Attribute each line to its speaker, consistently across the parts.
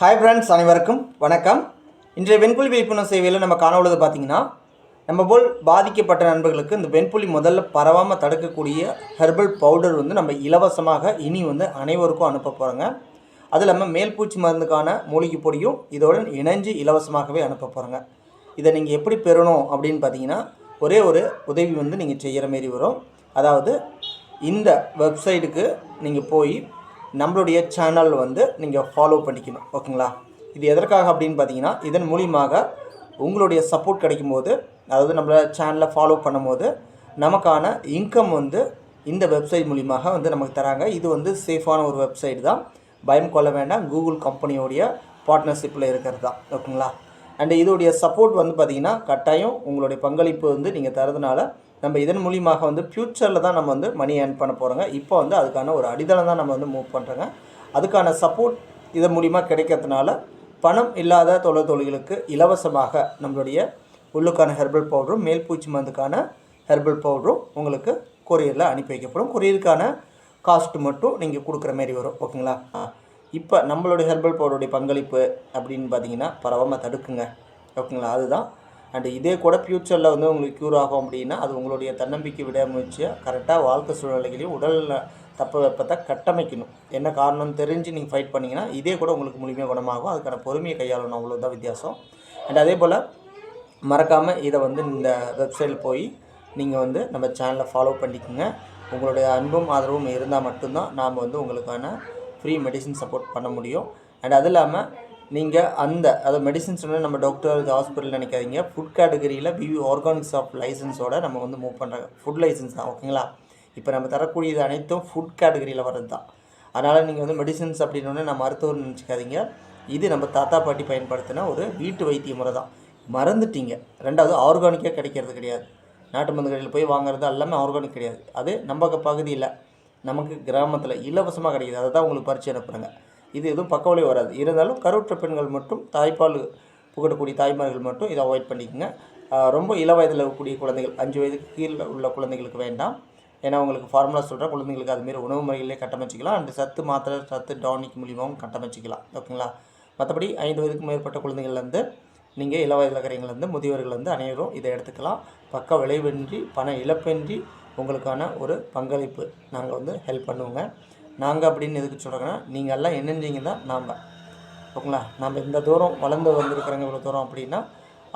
Speaker 1: Hi friends, அனைவருக்கும் வணக்கம். இன்றைய வெண்புலி விழிப்புணர்வு சேவையில் நம்ம காண உள்ளது பார்த்திங்கன்னா, நம்ம போல் பாதிக்கப்பட்ட நண்பர்களுக்கு இந்த வெண்புலி முதல்ல பரவாமல் தடுக்கக்கூடிய ஹெர்பல் பவுடர் நம்ம இலவசமாக இனி அனைவருக்கும் அனுப்ப போகிறோங்க. அது இல்லாமல் மேல்பூச்சி மருந்துக்கான மூலிகை பொடியும் இதோடு இணைஞ்சு இலவசமாகவே அனுப்ப போகிறோங்க. இதை நீங்கள் எப்படி பெறணும் அப்படின்னு பார்த்தீங்கன்னா, ஒரே ஒரு உதவி நீங்கள் செய்கிற மாரி வரும். அதாவது இந்த வெப்சைட்டுக்கு நீங்கள் போய் நம்மளுடைய சேனல் நீங்கள் ஃபாலோ பண்ணிக்கணும். ஓகேங்களா? இது எதற்காக அப்படின்னு பார்த்தீங்கன்னா, இதன் மூலியமாக உங்களுடைய சப்போர்ட் கிடைக்கும்போது, அதாவது நம்மள சேனலை ஃபாலோ பண்ணும்போது நமக்கான இன்கம் இந்த வெப்சைட் மூலியமாக நமக்கு தராங்க. இது சேஃபான ஒரு வெப்சைட் தான், பயம் கொள்ள வேண்டாம். கூகுள் கம்பெனியோடைய பார்ட்னர்ஷிப்பில் இருக்கிறது தான். ஓகேங்களா? அண்டு இதோடைய சப்போர்ட் பார்த்திங்கன்னா கட்டாயம் உங்களுடைய பங்களிப்பு நீங்கள் தரதுனால நம்ம இதன் மூலியமாக ஃப்யூச்சரில் தான் நம்ம மணி ஏர்ன் பண்ண போகிறோங்க. இப்போ அதுக்கான ஒரு அடித்தளம் தான் நம்ம மூவ் பண்ணுறோங்க. அதுக்கான சப்போர்ட் இதன் மூலிமா கிடைக்கிறதுனால பணம் இல்லாத தொழில்களுக்கு இலவசமாக நம்மளுடைய உள்ளுக்கான ஹெர்பல் பவுடரும் மேல்பூச்சி மருந்துக்கான ஹெர்பல் பவுடரும் உங்களுக்கு கொரியரில் அனுப்பி வைக்கப்படும். கொரியருக்கான காஸ்ட்டு மட்டும் நீங்கள் கொடுக்குற மாரி வரும். ஓகேங்களா? இப்போ நம்மளுடைய ஹெர்பல் பவுடருடைய பங்களிப்பு அப்படின்னு பார்த்தீங்கன்னா பரவாமல் தடுக்குங்க. ஓகேங்களா? அதுதான். அண்டு இதே கூட ஃப்யூச்சரில் உங்களுக்கு க்யூர் ஆகும் அப்படின்னா அது உங்களுடைய தன்னம்பிக்கை விடாமுயற்சியாக கரெக்டாக வாழ்க்கை சூழ்நிலைகளையும் உடல் தட்பவெப்பத்தை கட்டமைக்கணும். என்ன காரணம்னு தெரிஞ்சு நீங்கள் ஃபைட் பண்ணிங்கன்னா இதே கூட உங்களுக்கு முழுமையாக குணமாகும். அதுக்கான பொறுமையை கையாளணும், அவ்வளோதான் வித்தியாசம். அண்ட் அதே போல் மறக்காமல் இதை இந்த வெப்சைட்டில் போய் நீங்கள் நம்ம சேனலை ஃபாலோ பண்ணிக்கோங்க. உங்களுடைய அன்பும் ஆதரவும் இருந்தால் மட்டும்தான் நாம் உங்களுக்கான ஃப்ரீ மெடிசின் சப்போர்ட் பண்ண முடியும். அண்ட் அது இல்லாமல் நீங்கள் அதாவது மெடிசின்ஸ் நம்ம டாக்டர் ஹாஸ்பிட்டல் நினைக்காதீங்க. ஃபுட் கேட்டகரியில் பிவி ஆர்கானிக்ஸ் ஆஃப் லைசன்ஸோடு நம்ம மூவ் பண்ணுறாங்க. ஃபுட் லைசன்ஸ் தான். ஓகேங்களா? இப்போ நம்ம தரக்கூடியது அனைத்தும் ஃபுட் கேட்டகரியில் வர்றது தான். அதனால் நீங்கள் மெடிசின்ஸ் அப்படின்னோடனே நான் மருத்துவர்னு நினச்சிக்காதீங்க. இது நம்ம தாத்தா பாட்டி பயன்படுத்தின ஒரு வீட்டு வைத்திய முறை தான். மறந்துட்டீங்க. ரெண்டாவது ஆர்கானிக்காக கிடைக்கிறது கிடையாது. நாட்டு மருந்து கடையில் போய் வாங்குறது எல்லாமே ஆர்கானிக் கிடையாது. அது நம்ம பகுதியில் நமக்கு கிராமத்தில் இலவசமாக கிடைக்கிது. அதை தான் உங்களுக்கு பறித்து அனுப்புகிறாங்க. இது எதுவும் பக்கவிலே வராது. இருந்தாலும் கருவுற்ற பெண்கள் மட்டும், தாய்ப்பால் புகட்டக்கூடிய தாய்மார்கள் மட்டும் இதை அவாய்ட் பண்ணிக்கோங்க. ரொம்ப இள வயதில் இருக்கக்கூடிய குழந்தைகள் 5 வயதுக்கு கீழே உள்ள குழந்தைகளுக்கு வேண்டாம். ஏன்னா உங்களுக்கு ஃபார்முலா சொல்கிறேன், குழந்தைங்களுக்கு அதுமாரி உணவு முறைகளே கட்டமைச்சிக்கலாம். அண்டு சத்து மாத்திரை, சத்து டானிக் மூலியமாகவும் கட்டமைச்சிக்கலாம். ஓகேங்களா? மற்றபடி 5 வயதுக்கு மேற்பட்ட குழந்தைகள்லேருந்து நீங்கள் இள வயதில் இருக்கிறவங்கலேருந்து முதியவர்கள் அனைவரும் இதை எடுத்துக்கலாம். பக்க விளைவின்றி பண இழப்பின்றி உங்களுக்கான ஒரு பங்களிப்பு நாங்கள் ஹெல்ப் பண்ணுவோங்க. நாங்கள் அப்படின்னு எதுக்கு சொல்கிறோங்கன்னா, நீங்கள் எல்லாம் என்னென்னீங்க தான் நாம். ஓகேங்களா? நம்ம இந்த தூரம் வளர்ந்து வந்திருக்கிறோங்க, இவ்வளோ தூரம் அப்படின்னா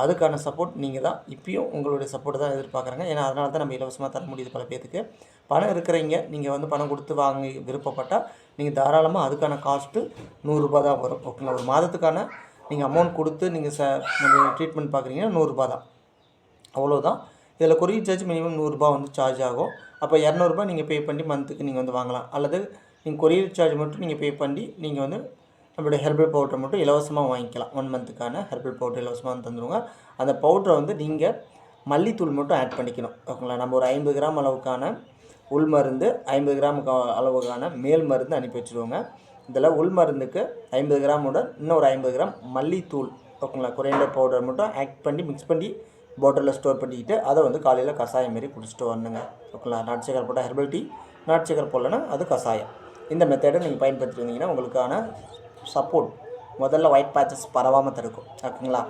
Speaker 1: அதுக்கான சப்போர்ட் நீங்கள் தான். இப்பயும் உங்களுடைய சப்போர்ட் தான் எதிர்பார்க்குறாங்க. ஏன்னா அதனால தான் நம்ம இலவசமாக தர முடியுது பல பேருக்கு. பணம் இருக்கிறீங்க, நீங்கள் பணம் கொடுத்து வாங்கி விருப்பப்பட்டால் நீங்கள் தாராளமாக அதுக்கான காஸ்ட்டு ₹100 தான் வரும். ஓகேங்களா? ஒரு மாதத்துக்கான நீங்கள் அமௌண்ட் கொடுத்து நீங்கள் நம்ம ட்ரீட்மெண்ட் பார்க்குறீங்கன்னா ₹100 தான். அவ்வளோதான். இதில் கொரியர் சார்ஜ் மினிமம் ₹100 சார்ஜ் ஆகும். அப்போ ₹200 நீங்கள் பே பண்ணி மந்த்துக்கு நீங்கள் வாங்கலாம். அல்லது நீங்கள் கொரியர் சார்ஜ் மட்டும் நீங்கள் பே பண்ணி நீங்கள் நம்மளுடைய ஹெர்பல் பவுடரை மட்டும் இலவசமாக வாங்கிக்கலாம். 1 மந்த்துக்கான ஹெர்பல் பவுடர் இலவசமாக தந்துடுவோங்க. அந்த பவுடரை நீங்கள் மல்லித்தூள் மட்டும் ஆட் பண்ணிக்கணும். ஓகேங்களா? நம்ம ஒரு 50 கிராம் அளவுக்கான உள் மருந்து, 50 கிராம் அளவுக்கான மேல் மருந்து அனுப்பி வச்சுருவோங்க. இதில் உள் மருந்துக்கு 50 கிராமுடன் இன்னும் ஒரு 50 கிராம் மல்லித்தூள், ஓகேங்களா, கொரியண்டர் பவுடர் மட்டும் ஆட் பண்ணி மிக்ஸ் பண்ணி பாட்டிலில் ஸ்டோர் பண்ணிக்கிட்டு அதை காலையில் கஷாயம் மாரி குடிச்சிட்டு வரணுங்க. ஓகேங்களா? நாட்டு சக்கரை போட்டால் ஹெர்பல் டீ, நாட்டு சக்கரை போடலன்னா அது கஷாயம். இந்த மெத்தடை நீங்கள் பயன்படுத்தி வந்தீங்கன்னா உங்களுக்கான சப்போர்ட் முதல்ல ஒயிட் பேச்சஸ் பரவாமல் தடுக்கும். ஓகேங்களா?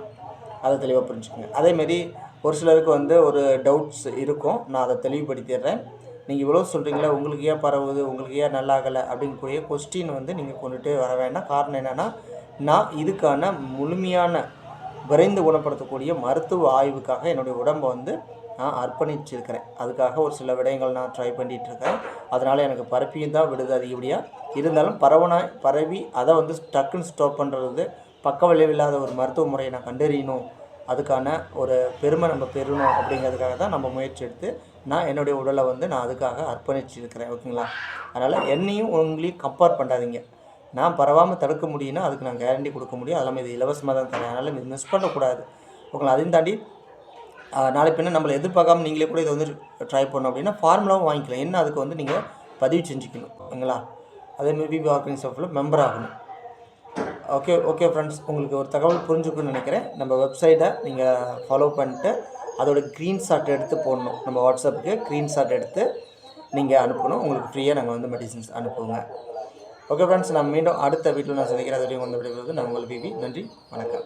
Speaker 1: அதை தெளிவாக புரிஞ்சுக்கோங்க. அதேமாரி ஒரு சிலருக்கு ஒரு டவுட்ஸ் இருக்கும். நான் அதை தெளிவுபடுத்திடுறேன். நீங்கள் இவ்வளோ சொல்கிறீங்களா, உங்களுக்கு ஏன் பரவுது, உங்களுக்கு ஏன் நல்லாகலை அப்படிங்கக்கூடிய கொஸ்டின் நீங்கள் கொண்டுகிட்டே வர வேண்டாம். காரணம் என்னென்னா, நான் இதுக்கான முழுமையான விரைந்து குணப்படுத்தக்கூடிய மருத்துவ ஆய்வுக்காக என்னுடைய உடம்பை நான் அர்ப்பணிச்சிருக்கிறேன். அதுக்காக ஒரு சில விடயங்கள் நான் ட்ரை பண்ணிகிட்ருக்கேன். அதனால் எனக்கு பரப்பியும் தான் விடுது அதிகப்படியாக. இருந்தாலும் பரவி அதை டக்குன்னு ஸ்டாப் பண்ணுறது, பக்க விளைவில்லாத ஒரு மருத்துவ முறையை நான் கண்டறியணும், அதுக்கான ஒரு பெருமை நம்ம பெறணும் அப்படிங்கிறதுக்காக தான் நம்ம முயற்சி எடுத்து நான் என்னுடைய உடலை நான் அதுக்காக அர்ப்பணிச்சிருக்கிறேன். ஓகேங்களா? அதனால் என்னையும் உங்களையும் கம்பேர் பண்ணாதீங்க. நான் பரவாமல் தடுக்க முடியும்னா அதுக்கு நான் கேரண்டி கொடுக்க முடியும். அதெல்லாமே இது இலவசமாக தான் தரேன். அதனால் இது மிஸ் பண்ணக்கூடாது. ஓகேங்களா? அதையும் தாண்டி நாளை பின்ன நம்மளை எதிர்பார்க்காம நீங்களே கூட இதை ட்ரை பண்ணோம் அப்படின்னா ஃபார்முலாவும் வாங்கிக்கலாம். என்ன அதுக்கு நீங்கள் பதிவு செஞ்சுக்கணும். ஓகேங்களா? அதேமாதிரி விவி ஆர்கனைஸ் ஆஃபில் மெம்பர் ஆகணும். ஓகே ஃப்ரெண்ட்ஸ், உங்களுக்கு ஒரு தகவல் புரிஞ்சுக்கணும்னு நினைக்கிறேன். நம்ம வெப்சைட்டை நீங்கள் ஃபாலோ பண்ணிட்டு அதோட ஸ்க்ரீன்ஷாட் எடுத்து போடணும். நம்ம வாட்ஸ்அப்புக்கு ஸ்க்ரீன்ஷாட் எடுத்து நீங்கள் அனுப்பணும். உங்களுக்கு ஃப்ரீயாக நாங்கள் மெடிசின்ஸ் அனுப்புவோங்க. ஓகே ஃப்ரெண்ட்ஸ், நான் மீண்டும் அடுத்த வீட்டில் நான் சந்திக்கிறேன். அது வரையும் வந்து விடைபெறுவது நான் உங்கள் பிபி. நன்றி, வணக்கம்.